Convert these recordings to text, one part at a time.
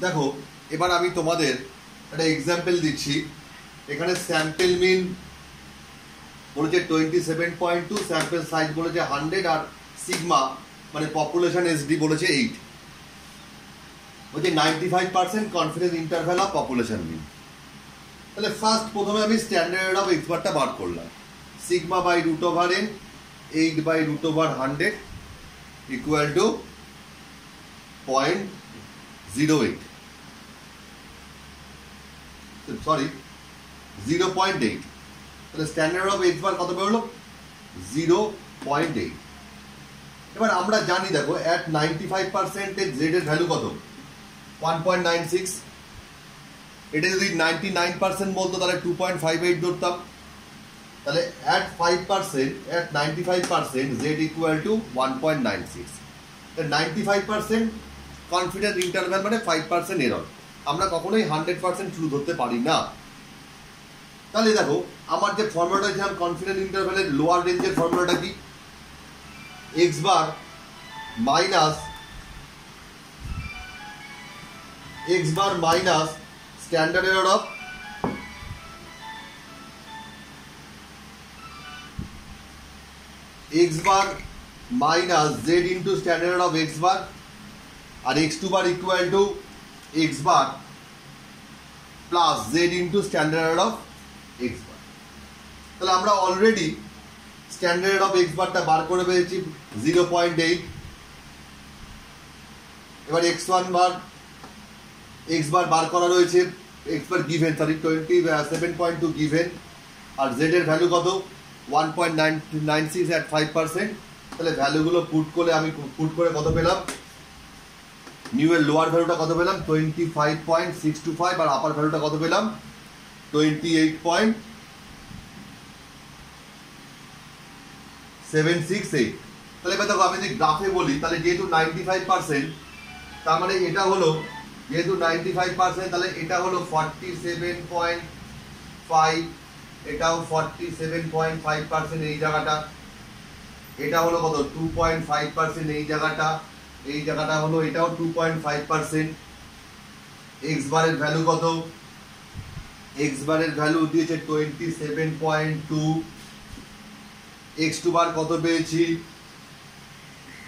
দেখো এবার আমি তোমাদের একটা এক্সাম্পল দিচ্ছি। এখানে স্যাম্পল মিন বলেছে 27.2, স্যাম্পল সাইজ বলেছে 100, আর সিগমা মানে পপুলেশন এসডি বলেছে 8। বলছে 95% কনফিডেন্স ইন্টারভ্যাল অফ পপুলেশন মিন। তাহলে ফার্স্ট প্রথমে আমি স্ট্যান্ডার্ড অফ এক্স বারটা বার করলাম। Sigma by root over n 8 by root over 100 equal to 0.08, sorry 0.8। তাহলে স্ট্যান্ডার্ড অফ এক্স বার কত বেরোলো? 0.8। এবার আমরা জানি দেখো অ্যাট 95% জেড এর ভ্যালু কত? 1.96। এটা যদি 99% বলতো তাহলে 2.58 ধরতাম। তাহলে at 5%, at 95% Z equal to 1.96। 95% confidence interval মানে 5% এরর। আমরা কখনোই 100% ট্রু ধরতে পারি না। তাহলে দেখো আমার যে ফর্মুলাটা ছিলাম কনফিডেন্স ইন্টারভ্যালের লোয়ার রেঞ্জের ফর্মুলাটা কি? X bar minus standard error of X bar minus Z into standard of X bar, আর X two bar equal to X bar plus Z into standard of X bar. তাহলে আমরা already standard of x বারটা বার করে পেয়েছি 0.8। এবার x bar বার করা রয়েছে, x bar given, sorry 27.2 given, আর Z এর ভ্যালু কত? 1.96 at 5%। তাহলে ভ্যালুগুলো পুট করে কত পেলাম? নিউ এর লোয়ার ভ্যালুটা কত পেলাম? 25.625, আর আপার ভ্যালুটা কত পেলাম? 28.768। তাহলে এবার দেখো আমি যদি গ্রাফে বলি, তাহলে যেহেতু 95%, তার মানে এটা হলো যেহেতু 95%, তাহলে এটা হলো 47.5, এটাও 47.5% এই জায়গাটা, এটা হলো কত? 2.5% এই জায়গাটা হলো এটাও 2.5%। এক্স বারের ভ্যালু কত? এক্স বারের ভ্যালু দিয়েছে 27.2। এক্স টু বার কত পেয়েছি?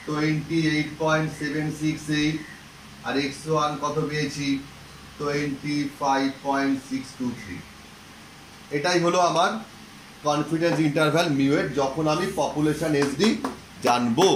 28.768, আর এক্স ওয়ান কত পেয়েছি? 25.623। এটাই হলো আমার কনফিডেন্স ইন্টারভ্যাল মিউ এর, যখন আমি পপুলেশন এসডি জানবো।